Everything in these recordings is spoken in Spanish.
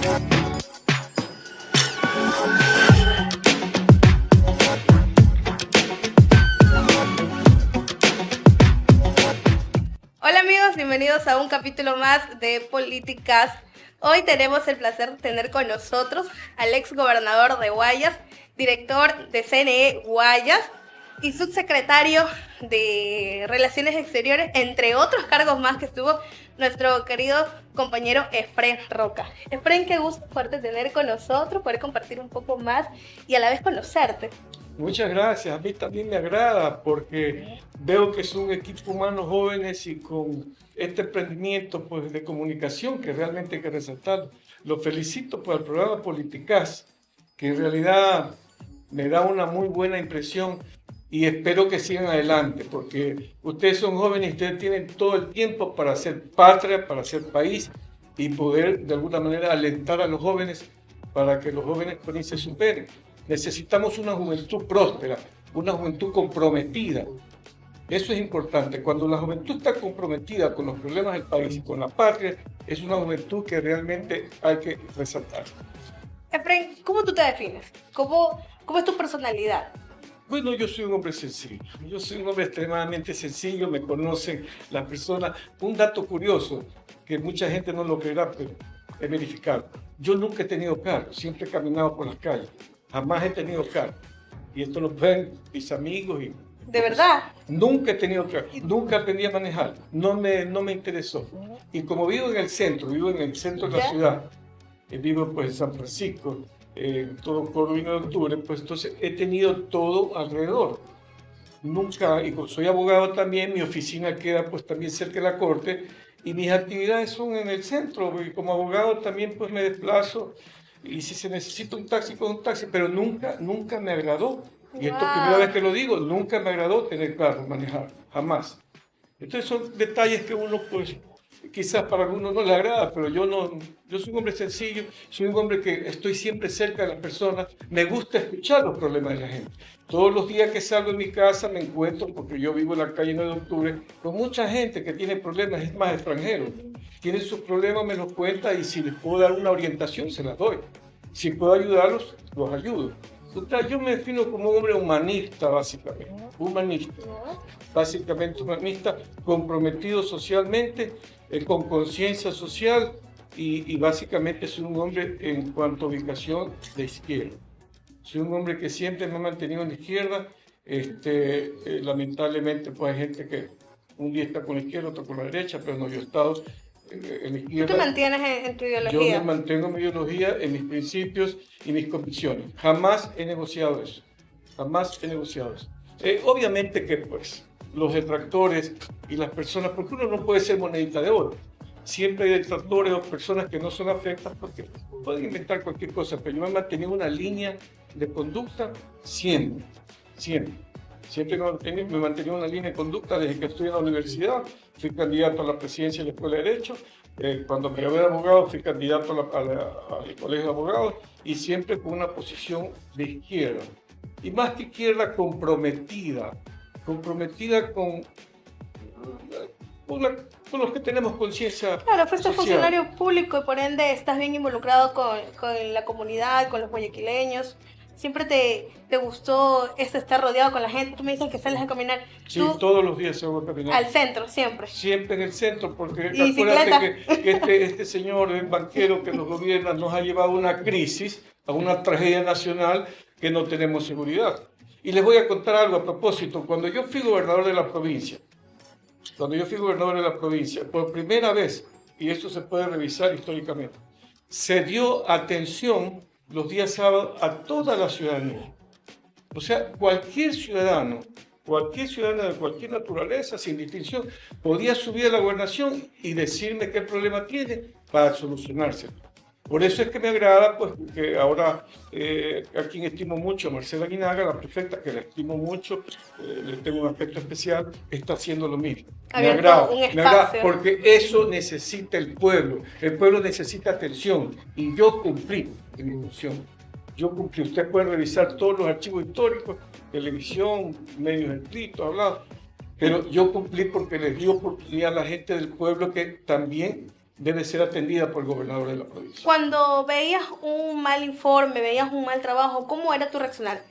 Hola amigos, bienvenidos a un capítulo más de Políticas. Hoy tenemos el placer de tener con nosotros al ex gobernador de Guayas, director de CNE Guayas y subsecretario de Relaciones Exteriores, entre otros cargos más que estuvo nuestro querido compañero Efrén Roca. Efrén, qué gusto poderte tener con nosotros, poder compartir un poco más y a la vez conocerte. Muchas gracias, a mí también me agrada porque veo que son un equipo humano jóvenes y con este emprendimiento pues, de comunicación que realmente hay que resaltar. Los felicito por el programa Políticas, que en realidad me da una muy buena impresión y espero que sigan adelante porque ustedes son jóvenes y ustedes tienen todo el tiempo para hacer patria, para hacer país y poder de alguna manera alentar a los jóvenes para que los jóvenes pues, se superen. Necesitamos una juventud próspera, una juventud comprometida. Eso es importante. Cuando la juventud está comprometida con los problemas del país y con la patria, es una juventud que realmente hay que resaltar. Efrén, ¿cómo tú te defines? ¿Cómo es tu personalidad? Bueno, yo soy un hombre sencillo. Yo soy un hombre extremadamente sencillo, me conocen las personas. Un dato curioso, que mucha gente no lo creerá, pero es verificado. Yo nunca he tenido carro, siempre he caminado por las calles. Jamás he tenido carro. Y esto lo ven mis amigos. ¿De verdad? Nunca he tenido carro. Nunca aprendí a manejar. No me interesó. Y como vivo en el centro de la ciudad, vivo pues en San Francisco, todo Carolina del Octubre, pues entonces he tenido todo alrededor. Nunca, y como soy abogado también, mi oficina queda pues también cerca de la corte y mis actividades son en el centro. Y como abogado también pues me desplazo. Y si se necesita un taxi, con un taxi, pero nunca me agradó. Y esto es primera vez que lo digo, nunca me agradó tener carro, manejar, jamás. Entonces son detalles que uno, pues, quizás para algunos no le agrada, pero yo soy un hombre sencillo, soy un hombre que estoy siempre cerca de las personas, me gusta escuchar los problemas de la gente. Todos los días que salgo de mi casa me encuentro, porque yo vivo en la calle 9 de Octubre, con mucha gente que tiene problemas, es más extranjeros. Tienen sus problemas, me los cuenta y si les puedo dar una orientación, se las doy. Si puedo ayudarlos, los ayudo. Entonces, yo me defino como un hombre humanista, básicamente. Humanista. Básicamente humanista, comprometido socialmente, con conciencia social y básicamente soy un hombre en cuanto a ubicación de izquierda. Soy un hombre que siempre me ha mantenido en la izquierda. Lamentablemente, pues hay gente que un día está con la izquierda, otro con la derecha, pero no, yo he estado en la izquierda. ¿Tú te mantienes en tu ideología? Yo me mantengo en mi ideología, en mis principios y mis convicciones. Jamás he negociado eso. Jamás he negociado eso. Obviamente que pues los detractores y las personas, porque uno no puede ser monedita de oro. Siempre hay detractores o personas que no son afectas porque pueden inventar cualquier cosa, pero yo me he mantenido una línea de conducta siempre. Siempre me he mantenido una línea de conducta desde que estudié en la universidad. Fui candidato a la presidencia de la Escuela de Derecho. Cuando me gradué de abogado, fui candidato al Colegio de Abogados y siempre con una posición de izquierda. Y más que izquierda, comprometida con los que tenemos conciencia. Claro, fuiste funcionario público y por ende estás bien involucrado con la comunidad, con los guayaquileños. Siempre te gustó estar rodeado con la gente. Tú me dices que sales a caminar. Sí, todos los días salgo a caminar. Al centro, siempre. Siempre en el centro, porque acuérdate que este señor, el banquero que nos gobierna, nos ha llevado a una crisis, a una tragedia nacional que no tenemos seguridad. Y les voy a contar algo a propósito. Cuando yo fui gobernador de la provincia, por primera vez, y esto se puede revisar históricamente, se dio atención los días sábados a toda la ciudadanía. O sea, cualquier ciudadano de cualquier naturaleza, sin distinción, podía subir a la gobernación y decirme qué problema tiene para solucionárselo. Por eso es que me agrada, pues, que ahora a quien estimo mucho, Marcela Aguinaga, la prefecta, que la estimo mucho, le tengo un afecto especial, está haciendo lo mismo. Me agrada, porque eso necesita el pueblo necesita atención, y yo cumplí en mi función. Ustedes pueden revisar todos los archivos históricos, televisión, medios escritos, hablados, pero yo cumplí porque les di oportunidad a la gente del pueblo que también debe ser atendida por el gobernador de la provincia. Cuando veías un mal informe, veías un mal trabajo, ¿cómo era tu reaccionar?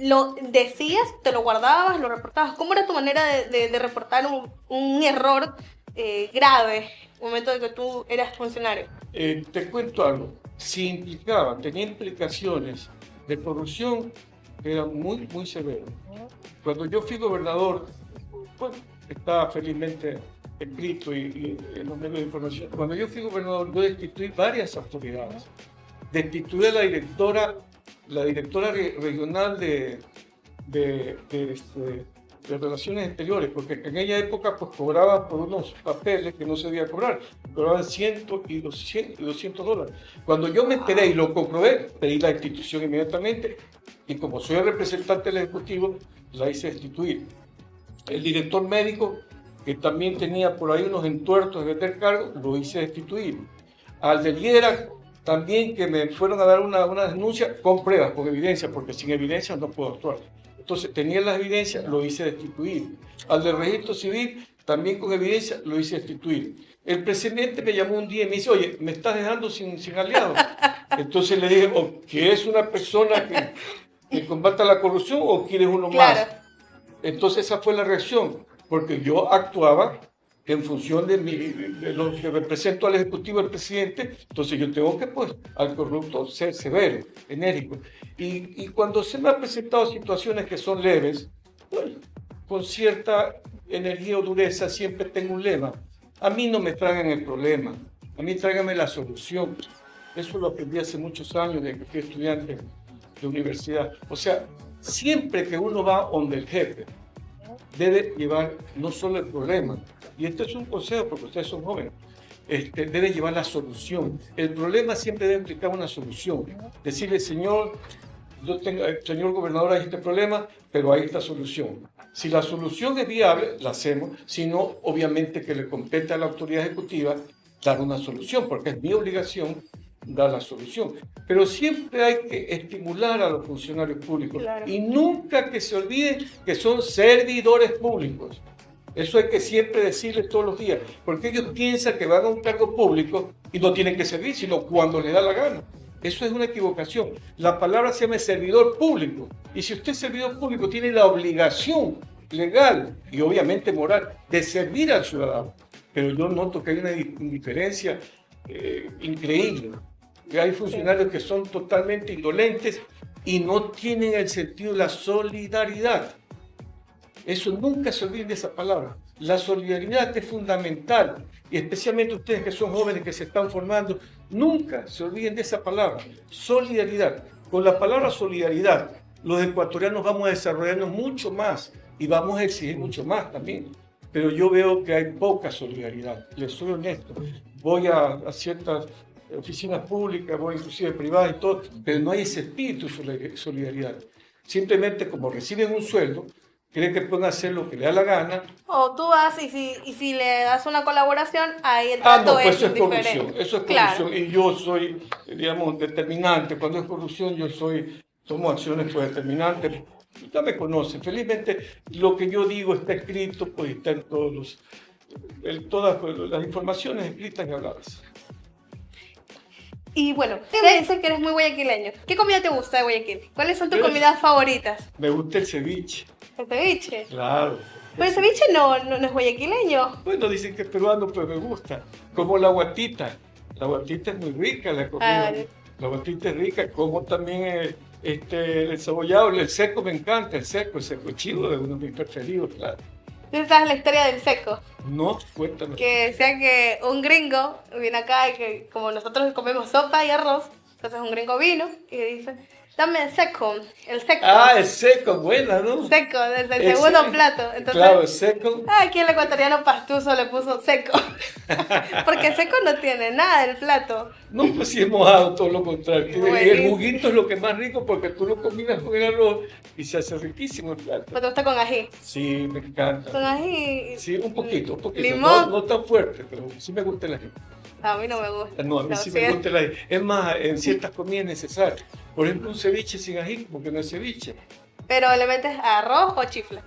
¿Lo decías, te lo guardabas, lo reportabas? ¿Cómo era tu manera de reportar un error grave en el momento de que tú eras funcionario? Te cuento algo. Si tenía implicaciones de corrupción, era muy, muy severo. Cuando yo fui gobernador, bueno, está felizmente escrito y en los medios de información. Cuando yo fui gobernador, yo destituí varias autoridades. Destituí a la directora regional de Relaciones Exteriores, porque en aquella época pues cobraban por unos papeles que no se debía cobrar, cobraban 100 y 200 dólares. Cuando yo me enteré y lo comprobé, pedí la destitución inmediatamente y como soy el representante del Ejecutivo, la hice destituir. El director médico, que también tenía por ahí unos entuertos de vender cargos, lo hice destituir. Al del IERA, también que me fueron a dar una denuncia con pruebas, con evidencia, porque sin evidencia no puedo actuar. Entonces tenía las evidencias, lo hice destituir. Al del registro civil, también con evidencia, lo hice destituir. El presidente me llamó un día y me dice, oye, me estás dejando sin aliados. Entonces le dije, ¿o quieres una persona que combata la corrupción o quieres uno Claro. más? Entonces esa fue la reacción, porque yo actuaba en función de lo que represento al Ejecutivo, al presidente, entonces yo tengo que, pues, al corrupto ser severo, enérgico. Y cuando se me han presentado situaciones que son leves, bueno, con cierta energía o dureza, siempre tengo un lema. A mí no me traigan el problema, a mí tráigame la solución. Eso lo aprendí hace muchos años, desde que fui estudiante de universidad. O sea, siempre que uno va donde el jefe, debe llevar no solo el problema, y este es un consejo porque ustedes son jóvenes, debe llevar la solución. El problema siempre debe implicar una solución. Decirle, señor gobernador, hay este problema, pero hay esta solución. Si la solución es viable, la hacemos. Si no, obviamente que le compete a la autoridad ejecutiva dar una solución, porque es mi obligación dar la solución. Pero siempre hay que estimular a los funcionarios públicos. Claro. Y nunca que se olviden que son servidores públicos. Eso hay que siempre decirles todos los días, porque ellos piensan que van a un cargo público y no tienen que servir, sino cuando les da la gana. Eso es una equivocación. La palabra se llama servidor público. Y si usted es servidor público, tiene la obligación legal y obviamente moral de servir al ciudadano. Pero yo noto que hay una diferencia increíble. Que hay funcionarios que son totalmente indolentes y no tienen el sentido de la solidaridad. Eso nunca se olviden de esa palabra. La solidaridad es fundamental y especialmente ustedes que son jóvenes que se están formando, nunca se olviden de esa palabra, solidaridad. Con la palabra solidaridad, los ecuatorianos vamos a desarrollarnos mucho más y vamos a exigir mucho más también. Pero yo veo que hay poca solidaridad, les soy honesto. Voy a ciertas oficinas públicas, voy inclusive privadas y todo, pero no hay ese espíritu de solidaridad. Simplemente como reciben un sueldo, creen que pueden hacer lo que le da la gana. O tú vas y si le das una colaboración, ahí el trato pues es eso es diferente. corrupción, eso es Claro. corrupción. Y yo soy, digamos, determinante. Cuando es corrupción, tomo acciones pues, determinantes. Ya me conocen. Felizmente, lo que yo digo está escrito, pues está en todas las informaciones escritas y habladas. Y bueno, me dice que eres muy guayaquileño. ¿Qué comida te gusta de Guayaquil? ¿Cuáles son tus comidas favoritas? Me gusta el ceviche. ¿El ceviche? Claro. Pero el ceviche no es guayaquileño. Bueno, dicen que es peruano, pero me gusta. Como la guatita. La guatita es muy rica, la comida. La guatita es rica, como también el cebollado, el seco me encanta, el seco chivo es uno de mis preferidos, claro. ¿Tú sabes la historia del seco? No, cuéntame. Que decía que un gringo viene acá y que como nosotros comemos sopa y arroz, entonces un gringo vino y dice, dame el seco. Ah, el seco, buena, ¿no? Seco, desde el segundo plato. Entonces, claro, el seco. Aquí el ecuatoriano pastuso le puso seco. Porque seco no tiene nada el plato. No, pues si es mojado, todo lo contrario. Buenísimo. El juguito es lo que es más rico porque tú lo combinas con el arroz y se hace riquísimo el plato. ¿Pero te gusta con ají? Sí, me encanta. Con ají. Sí, un poquito. Limón. No tan fuerte, pero sí me gusta el ají. A mí no me gusta. No, a mí sí me gusta el ají. Es más, en ciertas comidas es necesario. Por ejemplo, un ceviche sin ají, porque no es ceviche. ¿Pero le metes arroz o chifle?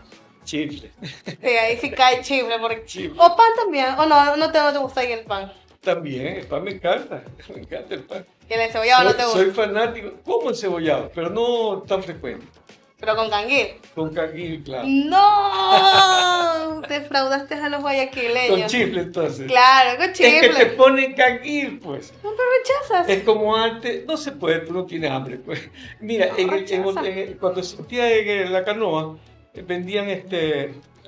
Chifle. Sí, ahí sí cae chifle. Chifle. O pan también. ¿O no te gusta ahí el pan? También, el pan me encanta el pan. ¿Y el encebollado no te gusta? Soy fanático, como encebollado, pero no tan frecuente. Pero con canguil. Con canguil, claro. ¡No! Defraudaste a los guayaquileños. Con chifle, entonces. Claro, con chifle. Es que te ponen canguil, pues. No te rechazas. Es como antes, no se puede, tú no tienes hambre, pues. Mira, cuando sentía en la canoa, vendían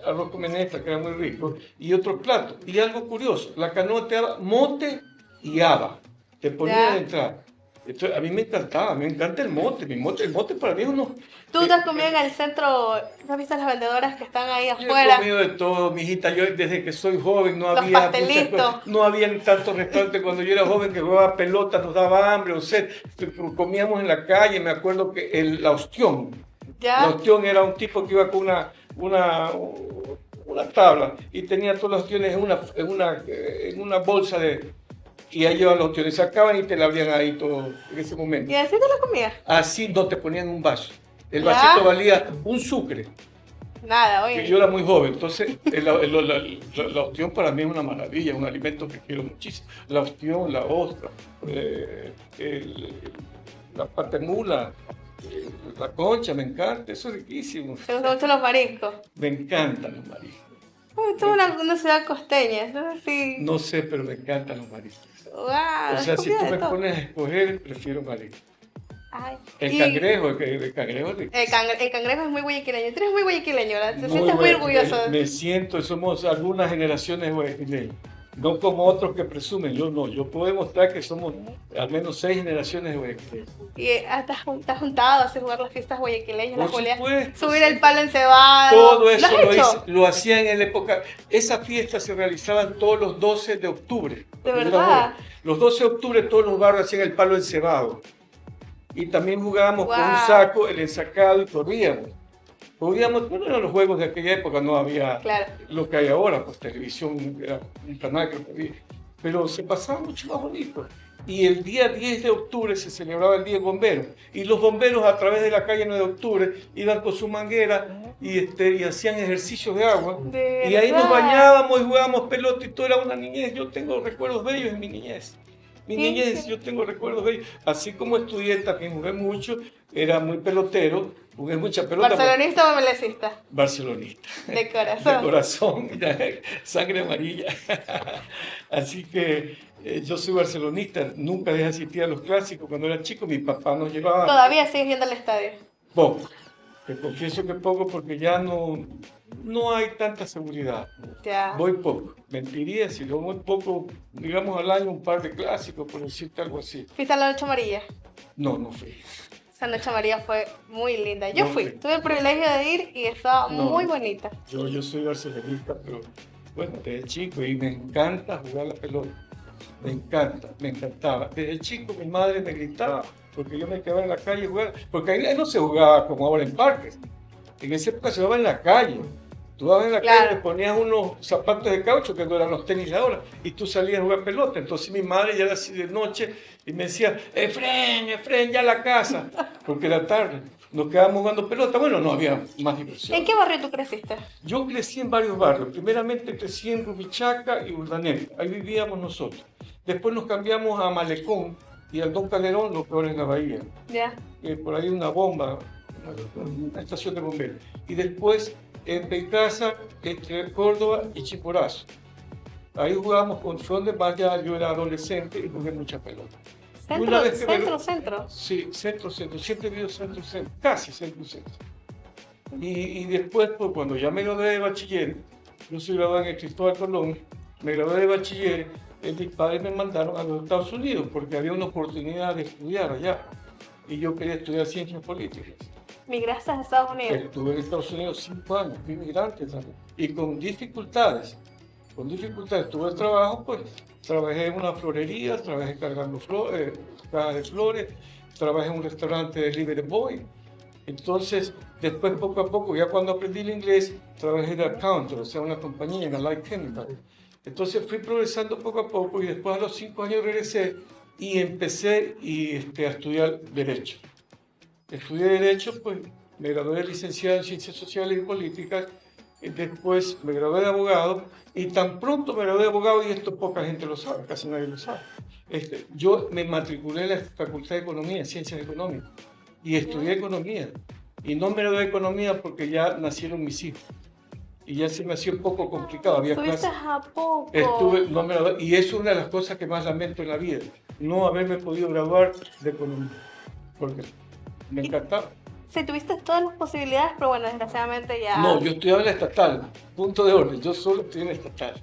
arroz con menestra, que era muy rico, y otro plato. Y algo curioso, la canoa te daba mote y haba. Te ponían a entrar. Entonces, a mí me encantaba, me encanta el mote. El mote para mí es uno. ¿Tú te has comido en el centro? ¿No has visto las vendedoras que están ahí Yo afuera? he comido de todo, mijita. Yo desde que soy joven no Los había pastelitos. muchas cosas. No había tantos restaurantes. Cuando yo era joven que jugaba pelota nos daba hambre o sed. Comíamos en la calle. Me acuerdo que la ostión. ¿Ya? La ostión era un tipo que iba con una tabla y tenía todas las ostiones en una bolsa y ahí llevaban los ostiones, sacaban y te la abrían ahí todo en ese momento. ¿Y así te lo comías? Así no te ponían un vaso. El ¿Ya? vasito valía un sucre. Nada, Que oye. yo era muy joven, entonces la ostión para mí es una maravilla, un alimento que quiero muchísimo. La ostión, la ostra, la patemula, la concha, me encanta, eso es riquísimo. ¿Te gustan mucho los mariscos? Me encantan los mariscos. Uy, tú una ciudad costeña, entonces sí. No sé, pero me encantan los mariscos. Wow, O sea, si tú me todo. pones a escoger, prefiero mariscos. Ay. El Y cangrejo, el cangrejo es rico. el cangrejo es muy guayaquileño. Tú eres muy guayaquileño, ¿verdad? Te Muy sientes muy bueno, orgulloso. me siento, somos algunas generaciones guayaquileñas. No como otros que presumen, yo no. Yo puedo demostrar que somos al menos 6 generaciones de guayaquileños. Y te has juntado a hacer jugar las fiestas guayaquileñas, Por las julias, supuesto, subir sí. el palo encebado. Todo eso ¿Lo has hecho? lo hacían en la época. Esas fiestas se realizaban todos los 12 de octubre. ¿De verdad? Los 12 de octubre todos los barrios hacían el palo encebado. Y también jugábamos con un Wow. saco, el ensacado y corríamos. Podíamos, bueno, eran los juegos de aquella época, no había Claro. lo que hay ahora, pues televisión era un canal que podía, pero se pasaba mucho más bonito. Y el día 10 de octubre se celebraba el Día del Bombero, y los bomberos a través de la calle 9 de octubre iban con su manguera y hacían ejercicios de agua, ¿De y ahí nos verdad? bañábamos y jugábamos pelota, y todo era una niñez. Yo tengo recuerdos bellos en mi niñez. Mi Sí, niñez, sí. yo tengo recuerdos bellos. Así como estudié, también jugué mucho, era muy pelotero, jugué mucha pelota. ¿Barcelonista o melecista? Barcelonista. De corazón. De corazón, sangre amarilla. Así que yo soy barcelonista, nunca dejé de asistir a los clásicos. Cuando era chico, mi papá nos llevaba Todavía sigues yendo al estadio. poco. Te confieso que poco porque ya no hay tanta seguridad. Ya. Voy poco. Mentiría si yo voy poco, digamos al año, un par de clásicos, por decirte algo así. ¿Fuiste a la noche amarilla? No fui. Esa noche amarilla fue muy linda. Yo No, fui, fui. tuve el privilegio de ir y estaba No. muy bonita. Yo soy barcelonista, pero bueno, desde chico y me encanta jugar la pelota. Me encantaba. Desde chico mi madre me gritaba porque yo me quedaba en la calle jugando, porque ahí no se jugaba como ahora en parques. En esa época se jugaba en la calle. Tú ibas en la Claro. calle, te ponías unos zapatos de caucho, que no eran los tenis de ahora, y tú salías a jugar pelota. Entonces mi madre ya era así de noche y me decía, Efren, ya a la casa, porque era tarde. Nos quedábamos jugando pelota. Bueno, no había más diversión. ¿En qué barrio tú creciste? Yo crecí en varios barrios. Primeramente crecí en Rumichaca y Urdaneta. Ahí vivíamos nosotros. Después nos cambiamos a Malecón y al Don Calderón, lo peor en la bahía. Ya. Por ahí una bomba, una estación de bomberos. Y después en Pecasa, entre Córdoba y Chimborazo. Ahí jugábamos con Sonde, más ya yo era adolescente y jugué mucha pelota. Y una vez que me- Centro. Sí, centro. Siempre he vivido centro, casi centro. Y después, pues, cuando ya me gradué de bachiller, yo soy graduado en el Cristóbal Colón, me gradué de bachiller, mis padres me mandaron a los Estados Unidos porque había una oportunidad de estudiar allá. Y yo quería estudiar ciencias políticas. Migraste a Estados Unidos. Estuve en Estados Unidos 5 años, fui inmigrante también. Y con dificultades. Tuve trabajo, pues, trabajé en una florería, trabajé cargando cajas de flores, trabajé en un restaurante de delivery boy. Entonces, después poco a poco, ya cuando aprendí el inglés, trabajé de accountant, o sea, una compañía en Allied Chemical. Entonces fui progresando poco a poco y después a los 5 años regresé y empecé a estudiar Derecho. Estudié Derecho, pues me gradué de licenciado en Ciencias Sociales y Políticas después me gradué de abogado, y tan pronto me gradué de abogado, y esto poca gente lo sabe, casi nadie lo sabe, yo me matriculé en la Facultad de Economía, en Ciencias Económicas, y estudié economía, y no me gradué de economía porque ya nacieron mis hijos, y ya se me hacía un poco complicado, había ¿Estuviste clases. a poco? No me gradué, y es una de las cosas que más lamento en la vida, no haberme podido graduar de economía, porque me encantaba. Sí, tuviste todas las posibilidades, pero bueno, desgraciadamente ya... No, yo estudiaba en la estatal, punto de orden, yo solo estudié en la estatal.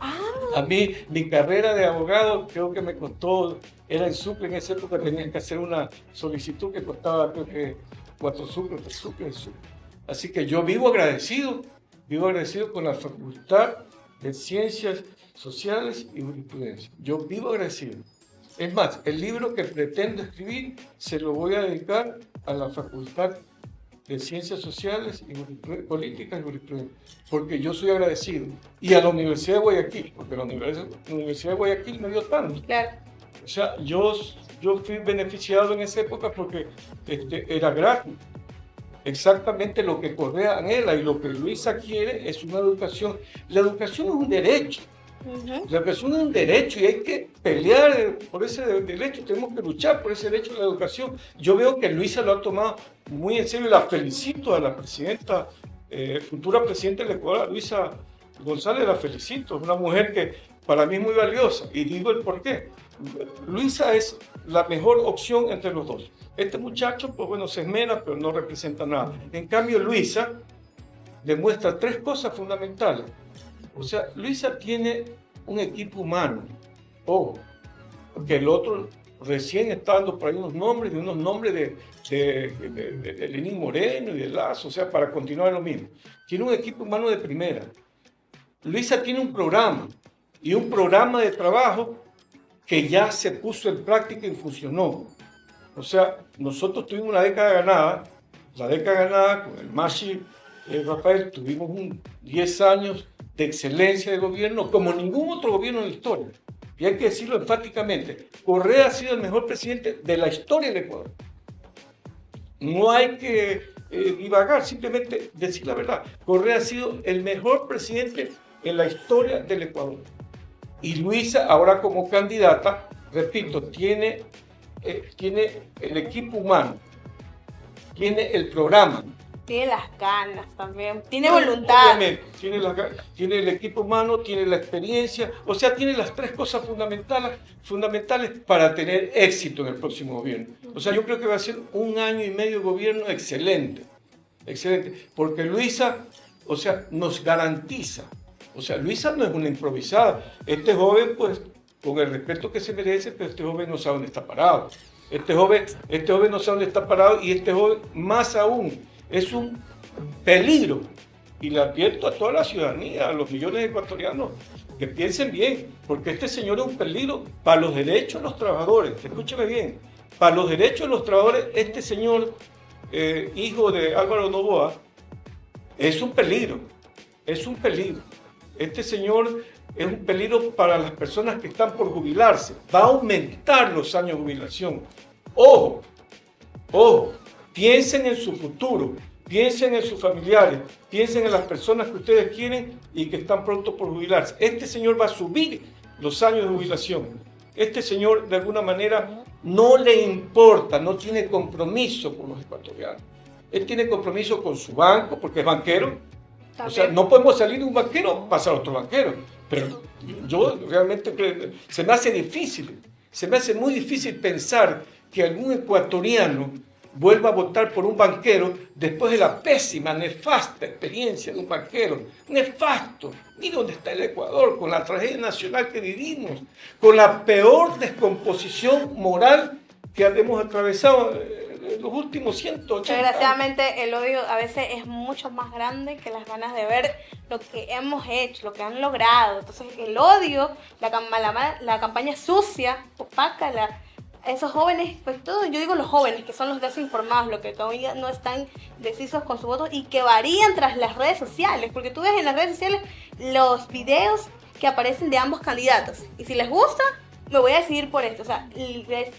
A mí, mi carrera de abogado creo que me costó, era en Sucre, en esa época tenías que hacer una solicitud que costaba creo que 4 sucres, 3 sucres. Así que yo vivo agradecido con la Facultad de Ciencias Sociales y Jurisprudencia. Yo vivo agradecido. Es más, el libro que pretendo escribir se lo voy a dedicar a la Facultad de Ciencias Sociales y Políticas y Jurisprudencia, porque yo soy agradecido. Y a la Universidad de Guayaquil, porque la Universidad de Guayaquil me dio tanto. Claro. O sea, yo fui beneficiado en esa época porque era gratis. Exactamente lo que Correa anhela y lo que Luisa quiere es una educación. La educación es un derecho. La educación es un derecho y hay que pelear por ese derecho, tenemos que luchar por ese derecho a la educación. Yo veo que Luisa lo ha tomado muy en serio y la felicito a la presidenta, futura presidenta del Ecuador, Luisa González, la felicito. Es una mujer que para mí es muy valiosa y digo el por qué. Luisa es la mejor opción entre los dos. Este muchacho, pues bueno, se esmera, pero no representa nada. En cambio, Luisa demuestra 3 cosas fundamentales. O sea, Luisa tiene un equipo humano, ojo, porque el otro recién está dando por ahí unos nombres de Lenín Moreno y de Lazo, o sea, para continuar lo mismo. Tiene un equipo humano de primera. Luisa tiene un programa y un programa de trabajo que ya se puso en práctica y funcionó. O sea, nosotros tuvimos una década ganada, con el Mashi Rafael, tuvimos 10 años de excelencia de gobierno como ningún otro gobierno en la historia. Y hay que decirlo enfáticamente, Correa ha sido el mejor presidente de la historia del Ecuador. No hay que divagar, simplemente decir la verdad. Correa ha sido el mejor presidente en la historia del Ecuador. Y Luisa, ahora como candidata, repito, tiene el equipo humano, tiene el programa. Tiene las ganas también, tiene voluntad. Obviamente, tiene el equipo humano, tiene la experiencia, o sea, tiene las 3 cosas fundamentales para tener éxito en el próximo gobierno. O sea, yo creo que va a ser un año y medio de gobierno excelente, porque Luisa, o sea, nos garantiza, o sea, Luisa no es una improvisada. Este joven, pues, con el respeto que se merece, pero este joven no sabe dónde está parado. Este joven no sabe dónde está parado y este joven, más aún, es un peligro, y le advierto a toda la ciudadanía, a los millones de ecuatorianos, que piensen bien, porque este señor es un peligro para los derechos de los trabajadores. Escúcheme bien, para los derechos de los trabajadores, este señor, hijo de Álvaro Noboa, es un peligro. Este señor es un peligro para las personas que están por jubilarse. Va a aumentar los años de jubilación. Ojo, piensen en su futuro, piensen en sus familiares, piensen en las personas que ustedes quieren y que están pronto por jubilarse. Este señor va a subir los años de jubilación. Este señor, de alguna manera, no le importa, no tiene compromiso con los ecuatorianos. Él tiene compromiso con su banco, porque es banquero. O sea, no podemos salir de un banquero, pasar a otro banquero. Pero yo realmente se me hace muy difícil pensar que algún ecuatoriano vuelva a votar por un banquero después de la pésima, nefasta experiencia de un banquero. Nefasto. Mira dónde está el Ecuador, con la tragedia nacional que vivimos, con la peor descomposición moral que hemos atravesado en los últimos 180 años. Desgraciadamente el odio a veces es mucho más grande que las ganas de ver lo que hemos hecho, lo que han logrado. Entonces el odio, la campaña sucia, opaca, esos jóvenes, pues todo, yo digo los jóvenes, que son los desinformados, los que todavía no están decisos con su voto y que varían tras las redes sociales, porque tú ves en las redes sociales los videos que aparecen de ambos candidatos, y si les gusta, me voy a decidir por esto. O sea,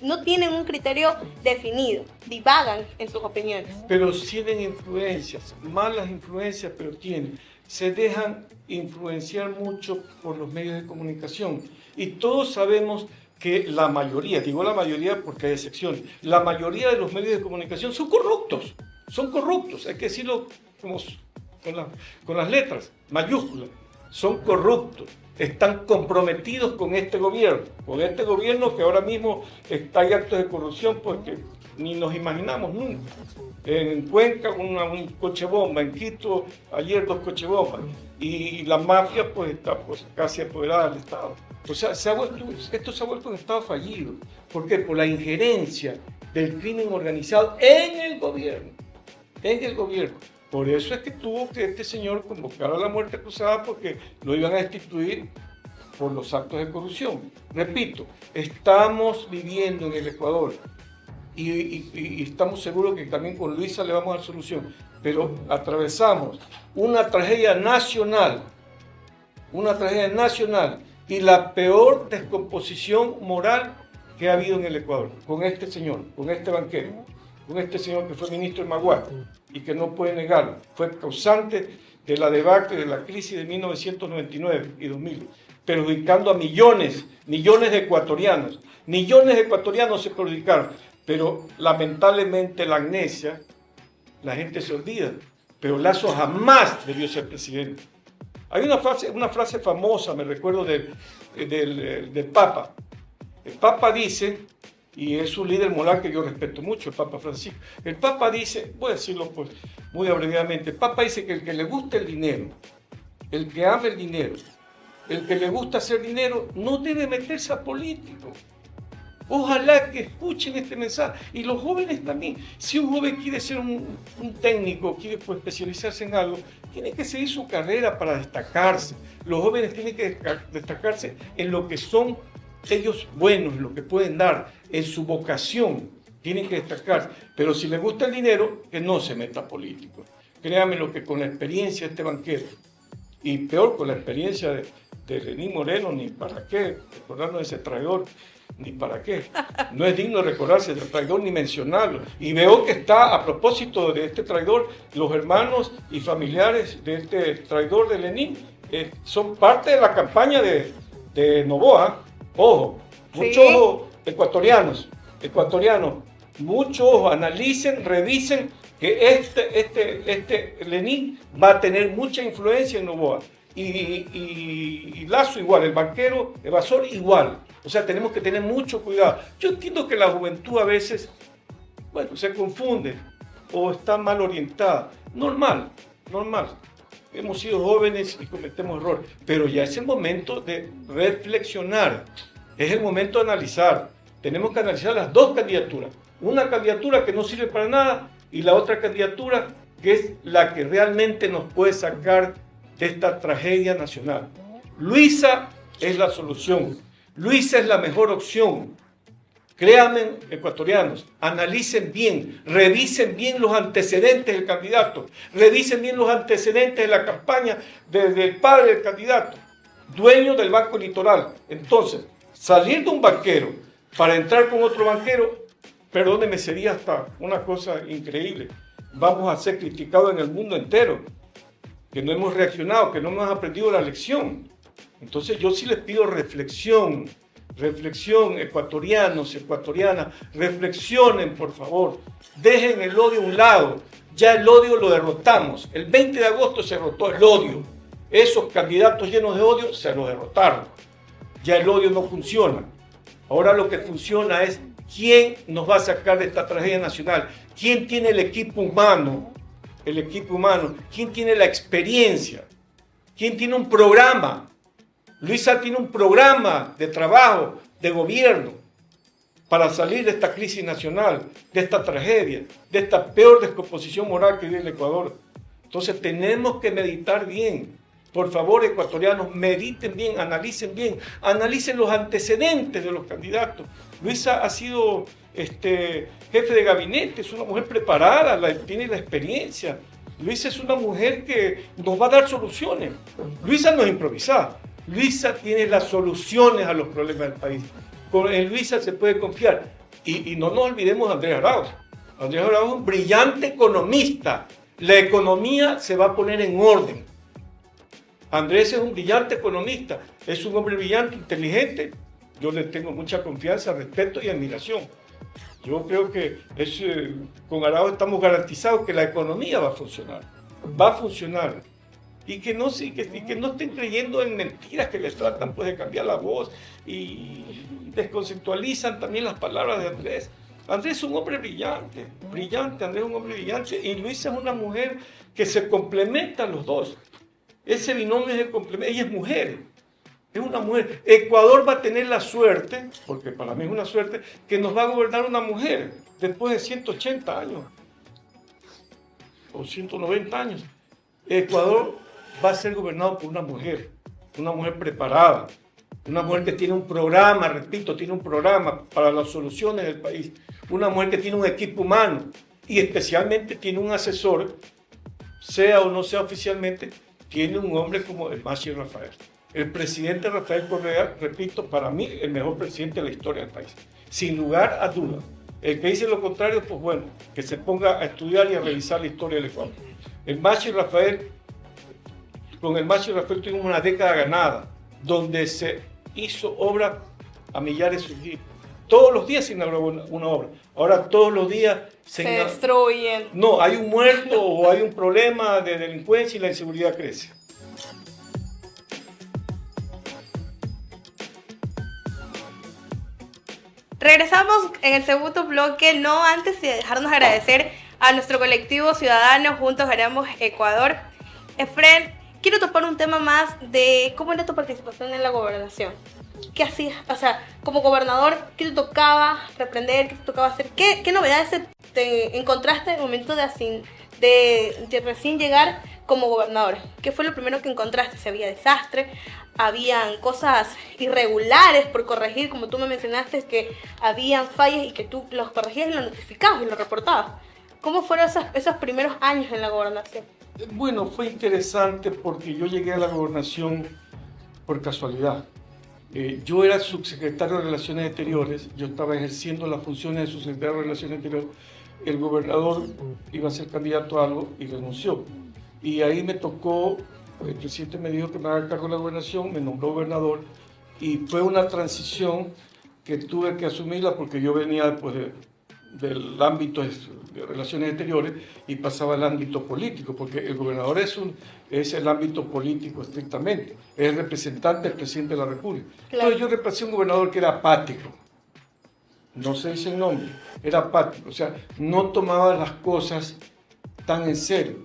no tienen un criterio definido, divagan en sus opiniones. Pero tienen influencias, malas influencias, pero tienen. se dejan influenciar mucho por los medios de comunicación. Y todos sabemos que la mayoría, digo la mayoría porque hay excepciones, la mayoría de los medios de comunicación son corruptos, hay que decirlo con las letras mayúsculas, son corruptos, están comprometidos con este gobierno que ahora mismo está en actos de corrupción porque ni nos imaginamos nunca. En Cuenca un coche bomba, en Quito ayer 2 coches bombas, y la mafia pues está pues, casi apoderada del Estado. O sea, esto se ha vuelto un Estado fallido. ¿Por qué? Por la injerencia del crimen organizado en el gobierno. Por eso es que tuvo que este señor convocar a la muerte cruzada, porque lo iban a destituir por los actos de corrupción. Repito, estamos viviendo en el Ecuador y estamos seguros que también con Luisa le vamos a dar solución, pero atravesamos una tragedia nacional y la peor descomposición moral que ha habido en el Ecuador, con este señor, con este banquero, con este señor que fue ministro de Maguá y que no puede negarlo, fue causante de la debacle, de la crisis de 1999 y 2000, perjudicando a millones de ecuatorianos. Millones de ecuatorianos se perjudicaron, pero lamentablemente la amnesia, la gente se olvida, pero Lazo jamás debió ser presidente. Hay una frase famosa, me recuerdo del Papa. El Papa dice, y es un líder moral que yo respeto mucho, el Papa Francisco. El Papa dice, voy a decirlo pues muy abreviadamente, el Papa dice que el que le gusta el dinero, el que ama el dinero, el que le gusta hacer dinero, no debe meterse a político. Ojalá que escuchen este mensaje. Y los jóvenes también. Si un joven quiere ser un técnico, quiere pues, especializarse en algo, tiene que seguir su carrera para destacarse. Los jóvenes tienen que destacarse en lo que son ellos buenos, en lo que pueden dar, en su vocación. Tienen que destacarse. Pero si les gusta el dinero, que no se meta político. Créanme lo que con la experiencia de este banquero, y peor con la experiencia de Lenín Moreno, ni para qué recordarnos de ese traidor, ni para qué. No es digno recordarse del traidor ni mencionarlo. Y veo que está, a propósito de este traidor, los hermanos y familiares de este traidor de Lenín son parte de la campaña de Noboa. Ojo, mucho ojo, ecuatorianos, mucho ojo, analicen, revisen que este Lenín va a tener mucha influencia en Noboa. Y Lazo igual, el banquero evasor igual. O sea, tenemos que tener mucho cuidado. Yo entiendo que la juventud a veces, bueno, se confunde o está mal orientada. Normal. Hemos sido jóvenes y cometemos errores, pero ya es el momento de reflexionar. Es el momento de analizar. Tenemos que analizar las dos candidaturas. Una candidatura que no sirve para nada y la otra candidatura que es la que realmente nos puede sacar de esta tragedia nacional. Luisa es la solución. Luisa es la mejor opción. Créanme, ecuatorianos, analicen bien, revisen bien los antecedentes del candidato, revisen bien los antecedentes de la campaña del padre del candidato, dueño del Banco Litoral. Entonces, salir de un banquero para entrar con otro banquero, perdóneme, sería hasta una cosa increíble. Vamos a ser criticados en el mundo entero, que no hemos reaccionado, que no hemos aprendido la lección. Entonces yo sí les pido reflexión, ecuatorianos, ecuatorianas, reflexionen por favor, dejen el odio a un lado, ya el odio lo derrotamos, el 20 de agosto se derrotó el odio, esos candidatos llenos de odio se los derrotaron, ya el odio no funciona, ahora lo que funciona es quién nos va a sacar de esta tragedia nacional, quién tiene el equipo humano, quién tiene la experiencia, quién tiene un programa. Luisa tiene un programa de trabajo, de gobierno, para salir de esta crisis nacional, de esta tragedia, de esta peor descomposición moral que vive el Ecuador. Entonces tenemos que meditar bien. Por favor, ecuatorianos, mediten bien, analicen los antecedentes de los candidatos. Luisa ha sido jefe de gabinete, es una mujer preparada, tiene la experiencia. Luisa es una mujer que nos va a dar soluciones. Luisa no es improvisada. Luisa tiene las soluciones a los problemas del país. En Luisa se puede confiar. Y no nos olvidemos de Andrés Arauz. Andrés Arauz es un brillante economista. La economía se va a poner en orden. Andrés es un brillante economista, es un hombre brillante, inteligente. Yo le tengo mucha confianza, respeto y admiración. Yo creo que con Araujo estamos garantizados que la economía va a funcionar. Va a funcionar. Y que no estén creyendo en mentiras que les tratan pues, de cambiar la voz y desconceptualizan también las palabras de Andrés. Andrés es un hombre brillante, Andrés es un hombre brillante, y Luisa es una mujer que se complementan los dos. Ese binomio es de complemento, ella es una mujer. Ecuador va a tener la suerte, porque para mí es una suerte, que nos va a gobernar una mujer después de 180 años o 190 años. Ecuador va a ser gobernado por una mujer preparada, una mujer que tiene un programa, repito, tiene un programa para las soluciones del país, una mujer que tiene un equipo humano y especialmente tiene un asesor, sea o no sea oficialmente, tiene un hombre como el Machi Rafael. El presidente Rafael Correa, repito, para mí el mejor presidente de la historia del país, sin lugar a dudas. El que dice lo contrario, pues bueno, que se ponga a estudiar y a revisar la historia del Ecuador. Con el Machi Rafael tuvimos una década ganada, donde se hizo obra a millares surgir. Todos los días se inauguró una obra. Ahora todos los días se destruyen. No, hay un muerto o hay un problema de delincuencia y la inseguridad crece. Regresamos en el segundo bloque, no antes de dejarnos agradecer a nuestro colectivo ciudadano Juntos Ganamos Ecuador. Efren, quiero topar un tema más de cómo era tu participación en la gobernación. ¿Qué hacías? O sea, como gobernador, ¿qué te tocaba reprender? ¿Qué te tocaba hacer? ¿Qué novedades te encontraste en el momento de recién llegar como gobernador? ¿Qué fue lo primero que encontraste? Si había desastre, habían cosas irregulares por corregir, como tú me mencionaste, que habían fallas y que tú los corregías y los notificabas y los reportabas. ¿Cómo fueron esos primeros años en la gobernación? Bueno, fue interesante porque yo llegué a la gobernación por casualidad. Yo era subsecretario de Relaciones Exteriores, yo estaba ejerciendo las funciones de subsecretario de Relaciones Exteriores. El gobernador iba a ser candidato a algo y renunció. Y ahí me tocó, el presidente me dijo que me haga cargo de la gobernación, me nombró gobernador y fue una transición que tuve que asumirla porque yo venía pues, del ámbito de relaciones exteriores y pasaba al ámbito político, porque el gobernador es el ámbito político estrictamente, es el representante del presidente de la República. Claro. Entonces yo reemplacé a un gobernador que era apático, no se dice el nombre, era apático, o sea, no tomaba las cosas tan en serio,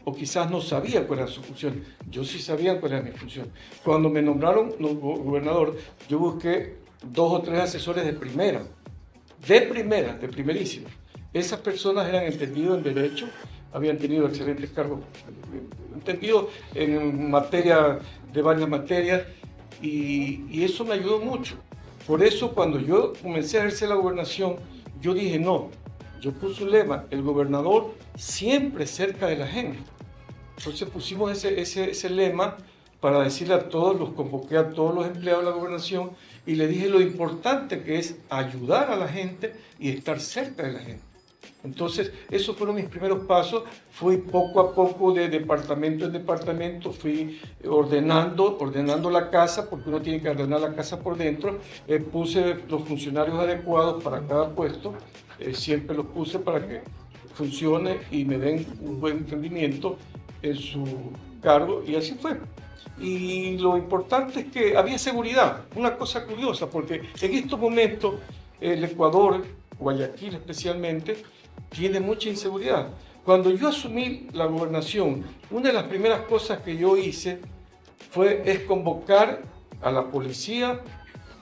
o quizás no sabía cuál era su función. Yo sí sabía cuál era mi función. Cuando me nombraron gobernador, yo busqué 2 o 3 asesores de primerísimo. Esas personas eran entendidos en derecho, habían tenido excelentes cargos, entendidos en materia de varias materias, y eso me ayudó mucho. Por eso cuando yo comencé a ejercer la gobernación, yo dije no, yo puse un lema, el gobernador siempre cerca de la gente. Entonces pusimos ese lema para decirle a todos, los convoqué a todos los empleados de la gobernación y le dije lo importante que es ayudar a la gente y estar cerca de la gente. Entonces, esos fueron mis primeros pasos. Fui poco a poco de departamento en departamento, fui ordenando la casa, porque uno tiene que ordenar la casa por dentro. Puse los funcionarios adecuados para cada puesto, siempre los puse para que funcione y me den un buen rendimiento en su cargo, y así fue. Y lo importante es que había seguridad, una cosa curiosa, porque en estos momentos el Ecuador, Guayaquil especialmente, tiene mucha inseguridad. Cuando yo asumí la gobernación, una de las primeras cosas que yo hice es convocar a la policía,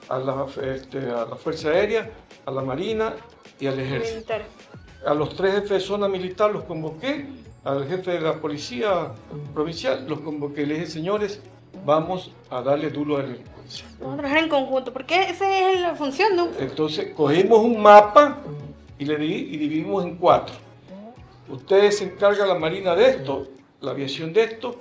a la Fuerza Aérea, a la Marina y al Ejército. Militar. A los 3 jefes de zona militar los convoqué, al jefe de la policía provincial los convoqué, les dije, señores, vamos a darle duro a la delincuencia. Vamos a trabajar en conjunto, porque esa es la función, ¿no? Entonces cogimos un mapa y dividimos en 4. Ustedes se encargan la Marina de esto, la aviación de esto,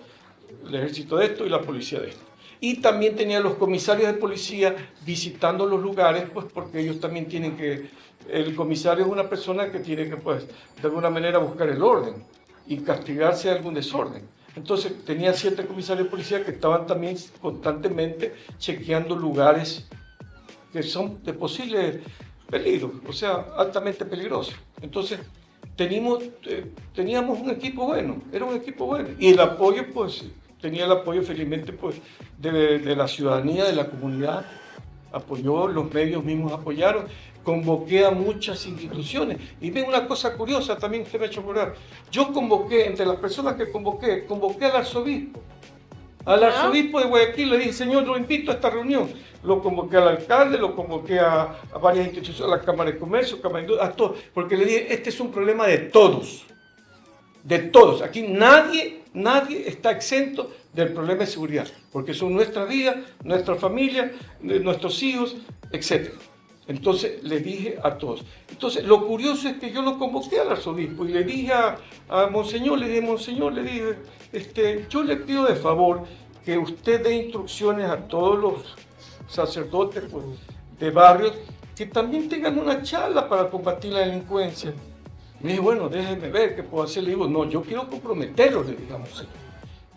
el Ejército de esto y la policía de esto. Y también tenía los comisarios de policía visitando los lugares, pues porque ellos también tienen que... El comisario es una persona que tiene que, pues, de alguna manera buscar el orden y castigarse de algún desorden. Entonces tenía 7 comisarios de policía que estaban también constantemente chequeando lugares que son de posible peligro, o sea, altamente peligrosos. Entonces teníamos un equipo bueno, era un equipo bueno. Y el apoyo, pues, tenía el apoyo felizmente pues, de la ciudadanía, de la comunidad, apoyó, los medios mismos apoyaron, convoqué a muchas instituciones. Y ven una cosa curiosa, también usted me ha hecho acordar. Yo convoqué, entre las personas que convoqué al arzobispo. Al arzobispo de Guayaquil le dije, señor, lo invito a esta reunión. Lo convoqué al alcalde, lo convoqué a varias instituciones, a la Cámara de Comercio, a todos, porque le dije, este es un problema de todos. De todos. Aquí nadie está exento del problema de seguridad, porque son nuestra vida, nuestra familia, nuestros hijos, etc. Entonces le dije a todos. Entonces lo curioso es que yo lo convoqué al arzobispo y le dije a Monseñor, yo le pido de favor que usted dé instrucciones a todos los sacerdotes pues, de barrios que también tengan una charla para combatir la delincuencia. Me dije, bueno, déjeme ver qué puedo hacer. Le digo, no, yo quiero comprometerlo, le digamos.